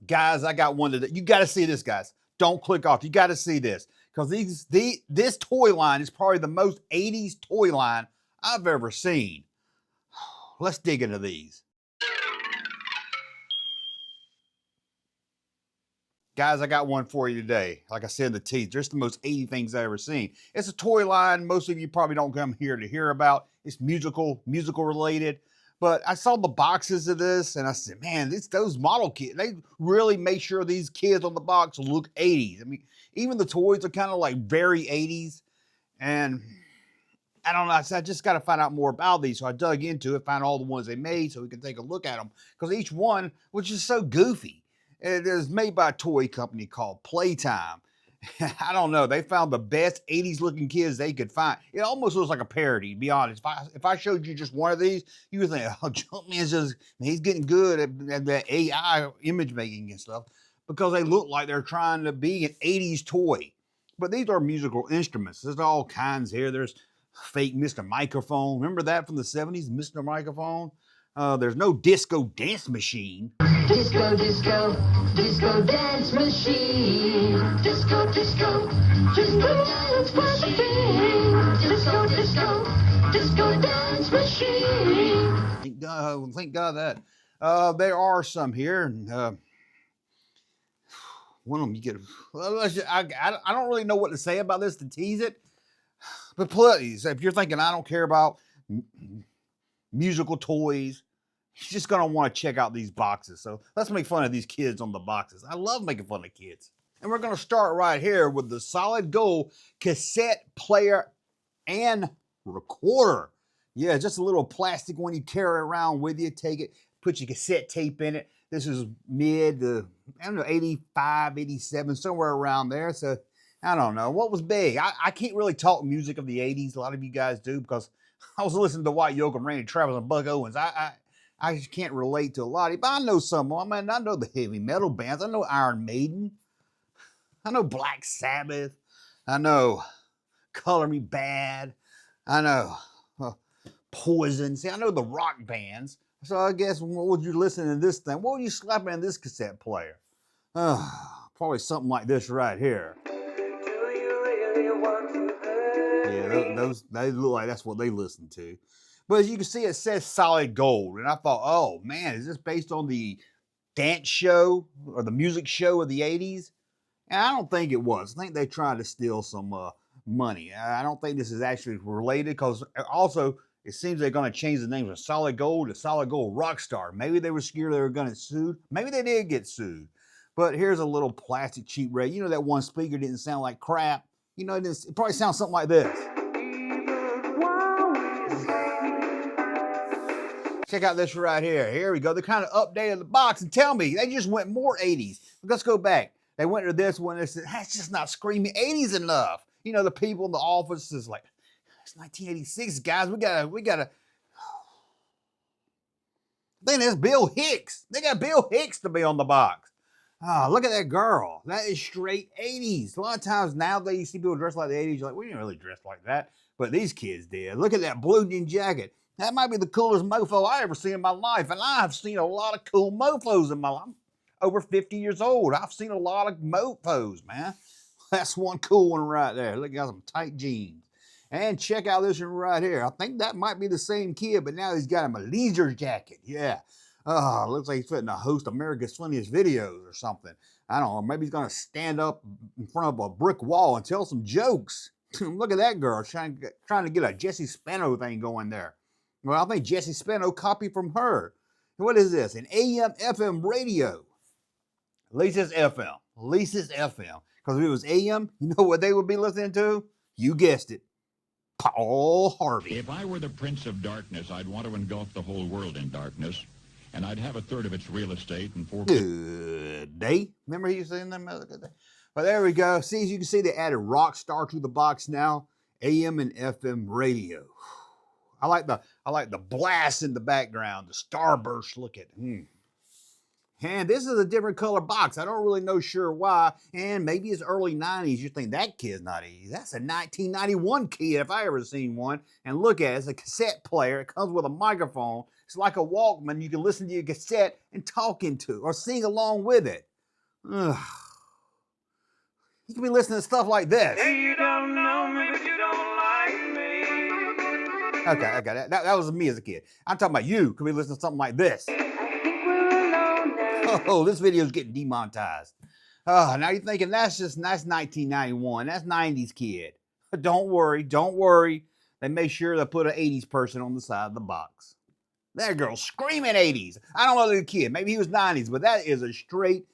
Guys, I got one today. You got to see this, guys. Don't click off. You got to see this. Because this toy line is probably the most 80s toy line I've ever seen. Let's dig into these. Guys, I got one for you today. Like I said in the tease, there's the most 80 things I've ever seen. It's a toy line most of you probably don't come here to hear about. It's musical related. But I saw the boxes of this and I said, man, those model kits, they really make sure these kids on the box look 80s. I mean, even the toys are kind of like very 80s. And I don't know, I said, I just got to find out more about these. So I dug into it, found all the ones they made so we can take a look at them. Because each one was just so goofy. It is made by a toy company called Playtime. I don't know. They found the best 80s looking kids they could find. It almost looks like a parody, to be honest. If I showed you just one of these, you would think, oh, Junkman's just, he's getting good at that AI image making and stuff because they look like they're trying to be an 80s toy. But these are musical instruments. There's all kinds here. There's fake Mr. Microphone. Remember that from the 70s, Mr. Microphone? There's no disco dance machine. Disco, disco, disco dance machine. Disco, disco, disco dance machine. Disco, disco, disco dance machine. Thank God that. There are some here. One of them you get. I don't really know what to say about this to tease it. But please, if you're thinking I don't care about musical toys, you're just going to want to check out these boxes. So let's make fun of these kids on the boxes. I love making fun of kids. And we're going to start right here with the solid gold cassette player and recorder. Yeah, just a little plastic one you carry around with you. Take it, put your cassette tape in it. This is mid, I don't know, 85, 87, somewhere around there. So I don't know. What was big? I can't really talk music of the 80s. A lot of you guys do because I was listening to White Yoke and Randy Travis and Buck Owens. I just can't relate to a lot of it, but I know some of them. I mean, I know the heavy metal bands. I know Iron Maiden. I know Black Sabbath. I know Color Me Bad. I know Poison. See, I know the rock bands. So I guess what would you listen to this thing? What would you slap in this cassette player? Probably something like this right here. Yeah, those they look like that's what they listen to. But as you can see, it says solid gold. And I thought, oh man, is this based on the dance show or the music show of the 80s? And I don't think it was. I think they tried to steal some money. I don't think this is actually related because also it seems they're going to change the name from Solid Gold to Solid Gold Rockstar. Maybe they were scared they were going to get sued. Maybe they did get sued. But here's a little plastic cheap radio. You know that one speaker didn't sound like crap? You know, it probably sounds something like this. Check out this right here. Here we go. They kind of updated the box and tell me they just went more 80s. Let's go back. They went to this one and said, that's just not screaming 80s enough. You know, the people in the office is like, it's 1986, guys. We gotta. Then there's Bill Hicks. They got Bill Hicks to be on the box. Oh, look at that girl. That is straight 80s. A lot of times nowadays you see people dressed like the 80s. You're like, we didn't really dress like that. But these kids did. Look at that blue jean jacket. That might be the coolest mofo I ever seen in my life. And I've seen a lot of cool mofos in my life. I'm over 50 years old. I've seen a lot of mofos, man. That's one cool one right there. Look, got some tight jeans. And check out this one right here. I think that might be the same kid, but now he's got him a leisure jacket. Yeah. Looks like he's fitting to host America's Funniest Videos or something. I don't know. Maybe he's going to stand up in front of a brick wall and tell some jokes. Look at that girl trying to get a Jesse Spano thing going there. Well, I think Jesse Spano copied from her. What is this? An AM FM radio. At least it's FM. At least it's FM. Because if it was AM, you know what they would be listening to? You guessed it. Paul Harvey. If I were the Prince of Darkness, I'd want to engulf the whole world in darkness. And I'd have a third of its real estate and 4. Good day. Remember you saying them? Well, there we go. See, as you can see, they added Rockstar to the box now. AM and FM radio. I like the blast in the background, the starburst. Look at it. And this is a different color box. I don't really know sure why. And maybe it's early 90s. You think that kid's not 80s. That's a 1991 kid if I ever seen one. And look at it. It's a cassette player. It comes with a microphone. It's like a Walkman. You can listen to your cassette and talk into or sing along with it. Ugh. You could be listening to stuff like this. Hey, you don't know me, but you don't like me. Okay. That was me as a kid. I'm talking about you. Could be listening to something like this. I think we're alone now. Oh, this video is getting demonetized. Oh, now you're thinking that's 1991. That's 90s kid. Don't worry. They make sure they put an 80s person on the side of the box. That girl's screaming 80s. I don't know the kid. Maybe he was 90s, but that is a straight.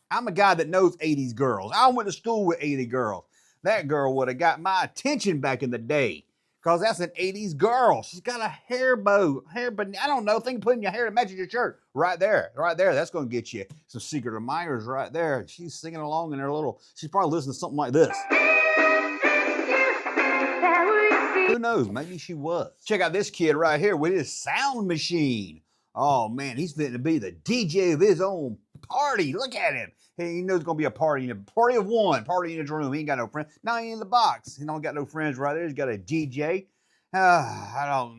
I'm a guy that knows 80s girls. I went to school with 80 girls. That girl would have got my attention back in the day. Because that's an 80s girl. She's got a hair bow. I don't know. Think of putting your hair to match your shirt. Right there. That's going to get you some secret admirers right there. She's singing along in her little. She's probably listening to something like this. Who knows? Maybe she was. Check out this kid right here with his sound machine. Oh, man. He's fitting to be the DJ of his own party. Look at him. He knows it's going to be a party of one. Party in his room. He ain't got no friends. Now he in the box. He don't got no friends right there. He's got a DJ. What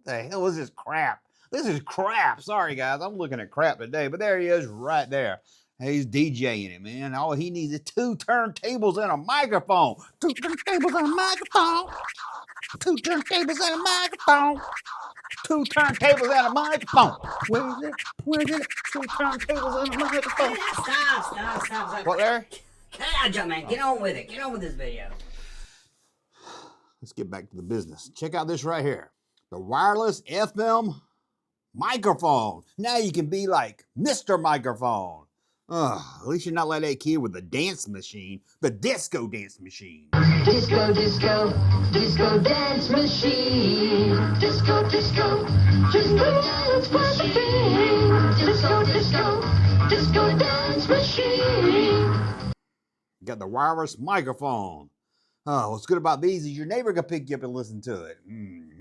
the hell is this crap? This is crap. Sorry, guys. I'm looking at crap today. But there he is right there. He's DJing it, man. All he needs is 2 turntables and a microphone. 2 turntables and a microphone. 2 turntables and a microphone. 2 turntables and a microphone. Where is it? 2 turntables and a microphone. Stop. What there? Cut it out, Junkman. Get on with it. Get on with this video. Let's get back to the business. Check out this right here. The wireless FM microphone. Now you can be like Mr. Microphone. At least you're not like that kid with the dance machine, the disco dance machine. Disco dance machine. Disco dance machine. Disco dance machine. You got the wireless microphone. What's good about these is your neighbor can pick you up and listen to it.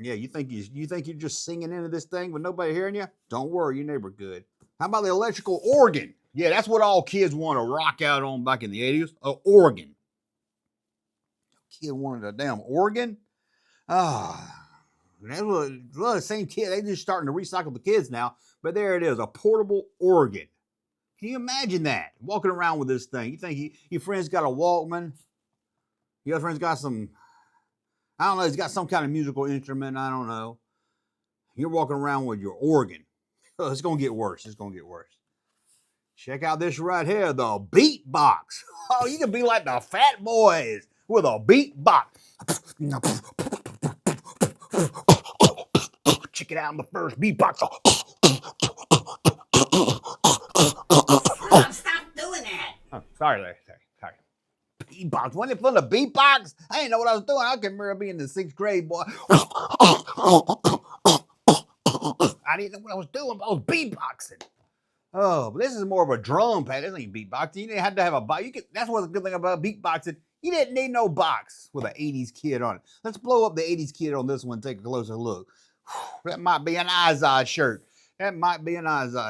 Yeah, you think you're just singing into this thing with nobody hearing you? Don't worry, your neighbor good. How about the electrical organ? Yeah, that's what all kids want to rock out on back in the 80s. An organ. Kid wanted a damn organ? That's the same kid. They just starting to recycle the kids now. But there it is, a portable organ. Can you imagine that? Walking around with this thing. You think your friend's got a Walkman? Your other friend's got some, I don't know, he's got some kind of musical instrument. I don't know. You're walking around with your organ. It's going to get worse. Check out this right here, the beatbox. Oh, you can be like the Fat Boys with a beatbox. Check it out in the first beatbox. Stop doing that. Oh, sorry. Beatbox. Wasn't it fun to beatbox? I didn't know what I was doing. I can remember being in the 6th grade, boy. I didn't know what I was doing, but I was beatboxing. Oh, but this is more of a drum pad. This ain't beatboxing. You didn't have to have a box. That's what's the good thing about beatboxing. You didn't need no box with an 80s kid on it. Let's blow up the 80s kid on this one and take a closer look. That might be an Izod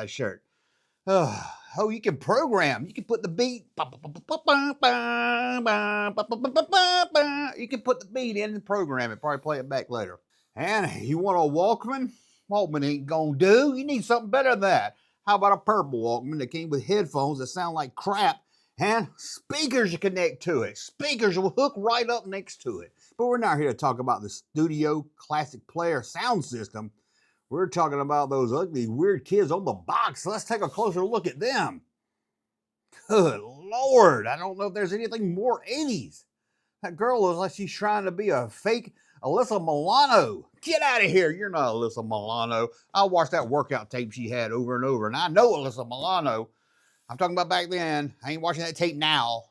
shirt. Oh, you can program. You can put the beat. You can put the beat in and program it. Probably play it back later. And you want a Walkman? Walkman ain't gonna do. You need something better than that. How about a purple Walkman that came with headphones that sound like crap and speakers to connect to it? Speakers will hook right up next to it. But we're not here to talk about the studio classic player sound system. We're talking about those ugly, weird kids on the box. Let's take a closer look at them. Good Lord, I don't know if there's anything more 80s. That girl looks like she's trying to be a fake Alyssa Milano. Get out of here, you're not Alyssa Milano. I watched that workout tape she had over and over, and I know Alyssa Milano. I'm talking about back then. I ain't watching that tape now.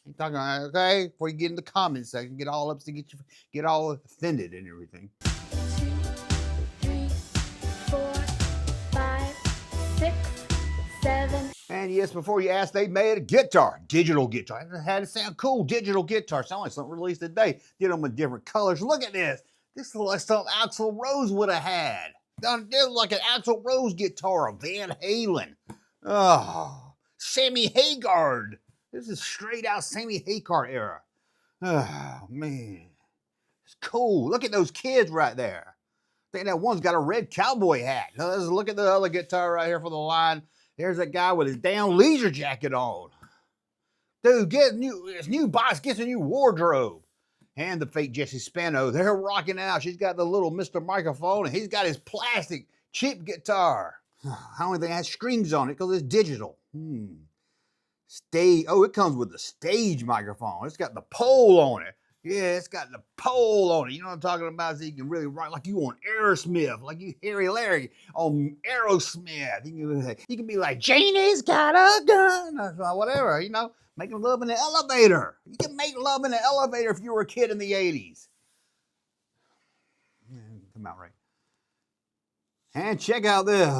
I'm talking, okay, before you get in the comments section, get all offended and everything. 2, 3, 4, 5, 6, 7. And yes, before you ask, they made a guitar, digital guitar. It had to sound cool, digital guitar. Sound like something released today. Did them in different colors. Look at this. This looks like something Axl Rose would have had. It looked like an Axl Rose guitar, a Van Halen. Oh, Sammy Hagar. This is straight out Sammy Hagar era. Oh, man. It's cool. Look at those kids right there. I think that one's got a red cowboy hat. Now, let's look at the other guitar right here for the line. There's that guy with his damn leisure jacket on. Dude, his new box gets a new wardrobe. And the fake Jessie Spano, they're rocking out. She's got the little Mr. Microphone, and he's got his plastic cheap guitar. I don't think it has strings on it because it's digital. It comes with the stage microphone. It's got the pole on it. Yeah, it's got the pole on it. You know what I'm talking about? So you can really rock like you on Aerosmith, like you Harry Larry on Aerosmith. You can be like, Janie's got a gun, or whatever, you know, making love in the elevator. You can make love in the elevator if you were a kid in the 80s. Come out right. And check out this.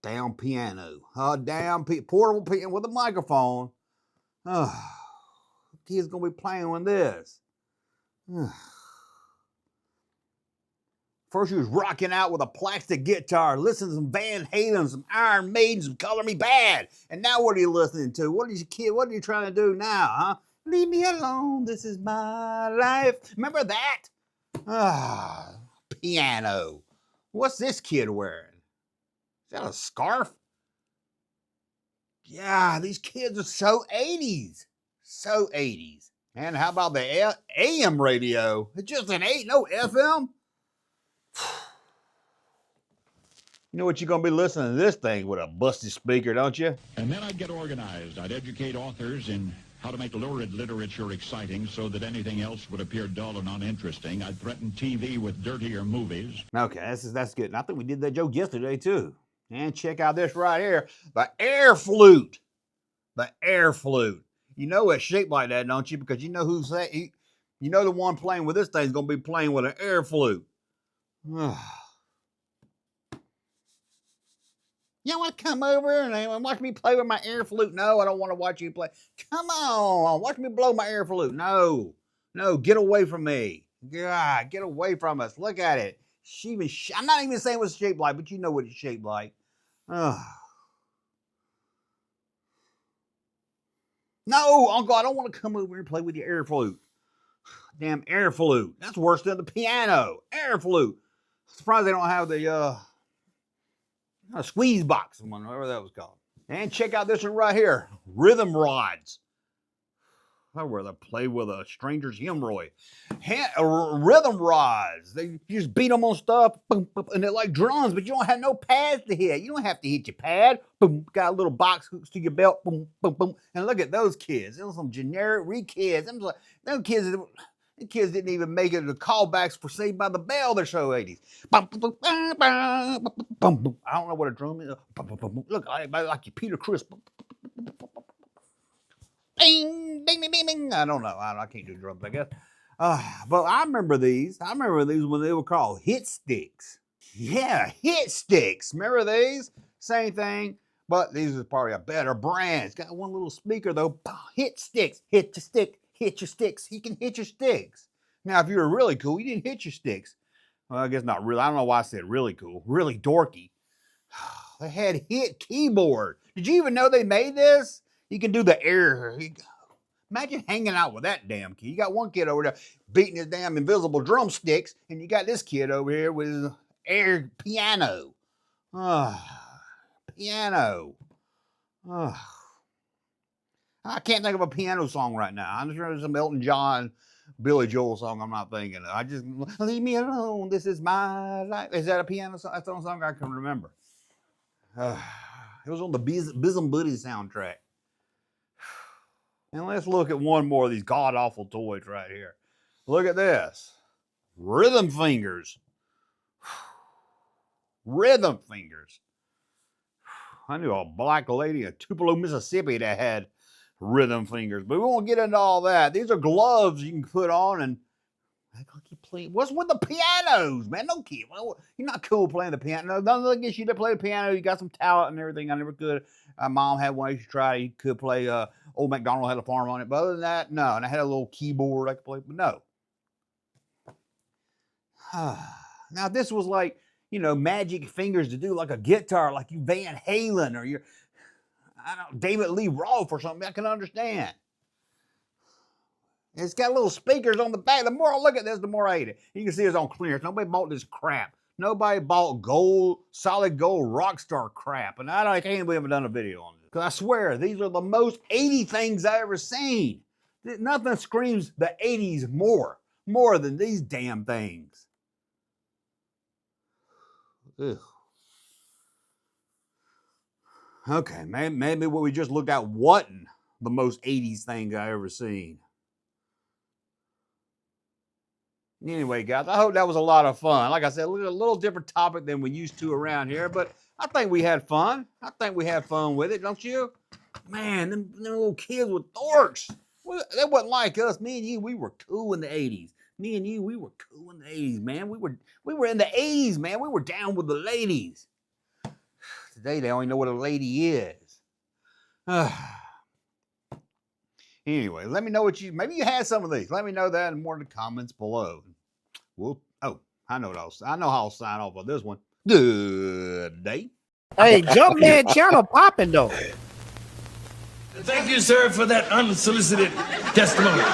Damn piano. Portable piano with a microphone. Kid's gonna be playing with this. First, he was rocking out with a plastic guitar, listening to some Van Halen, some Iron Maiden, some Color Me Bad. And now what are you listening to? What are you trying to do now, huh? Leave me alone, this is my life. Remember that? Piano. What's this kid wearing? Is that a scarf? Yeah, these kids are so 80s. So 80s. And how about the AM radio? It's just an 8, no FM. You know what you're going to be listening to this thing with a busted speaker, don't you? And then I'd get organized. I'd educate authors in how to make lurid literature exciting so that anything else would appear dull and uninteresting. I'd threaten TV with dirtier movies. Okay, that's good. And I think we did that joke yesterday, too. And check out this right here, the air flute. The air flute. You know it's shaped like that, don't you? Because you know you know the one playing with this thing is going to be playing with an air flute. You want to come over and watch me play with my air flute? No, I don't want to watch you play. Come on, watch me blow my air flute. No, get away from me. God, get away from us. Look at it. I'm not even saying what it's shaped like, but you know what it's shaped like. No, Uncle, I don't want to come over and play with your air flute. Damn air flute. That's worse than the piano. Air flute. Surprised they don't have the squeeze box, whatever that was called. And check out this one right here. Rhythm rods. Where they play with a stranger's hemorrhoid. Rhythm rods. You just beat them on stuff, boom, boom, and they're like drums, but you don't have no pads to hit. You don't have to hit your pad. Boom, got a little box hooks to your belt. Boom, boom, boom. And look at those kids. Those some generic kids. Them kids. The kids didn't even make it to callbacks for Saved by the Bell. They're so 80s. I don't know what a drum is. Look, like your Peter Chris. Bing, ding, ding, ding, ding. I don't know. I can't do drums, I guess. But I remember these. When they were called hit sticks. Yeah, hit sticks. Remember these? Same thing, but these is probably a better brand. It's got one little speaker though. Hit sticks. Hit your stick. Hit your sticks. He can hit your sticks. Now, if you were really cool, you didn't hit your sticks. Well, I guess not really. I don't know why I said really cool. Really dorky. They had hit keyboard. Did you even know they made this? You can do the air. Imagine hanging out with that damn kid. You got one kid over there beating his damn invisible drumsticks, and you got this kid over here with his air piano. Piano. I can't think of a piano song right now. I'm just remembering some Elton John, Billy Joel song I'm not thinking of. I just, leave me alone, this is my life. Is that a piano song? That's the only song I can remember. It was on the Bizzum Buddy soundtrack. And let's look at one more of these god-awful toys right here. Look at this. Rhythm fingers. Rhythm fingers. I knew a black lady in Tupelo, Mississippi that had rhythm fingers, but we won't get into all that. These are gloves you can put on and what's with the pianos, man? No kid. You're not cool playing the piano. Nothing against you to play the piano. You got some talent and everything. I never could. My mom had one. I used to try. You could play. Old MacDonald had a farm on it. But other than that, no. And I had a little keyboard I could play, but no. Now this was like, magic fingers to do like a guitar, like you Van Halen or your, David Lee Roth or something. I can understand. It's got little speakers on the back. The more I look at this, the more I hate it. You can see it's on clearance. Nobody bought this crap. Nobody bought gold, solid gold rock star crap. And I can't believe I've done a video on this. Because I swear, these are the most 80 things I ever seen. Nothing screams the 80s more than these damn things. Ugh. Okay, maybe what we just looked at wasn't the most 80s thing I ever seen. Anyway, guys, I hope that was a lot of fun. Like I said, a little different topic than we used to around here, but I think we had fun. I think we had fun with it, don't you? Man, them little kids were dorks. They wasn't like us. Me and you, we were cool in the 80s. Me and you, we were cool in the 80s, man. We were in the 80s, man. We were down with the ladies. Today, they only know what a lady is. Anyway, let me know maybe you had some of these. Let me know that in more in the comments below. I know how I'll sign off on this one. Good day. Hey, Junkman channel popping though. Thank you, sir, for that unsolicited testimony.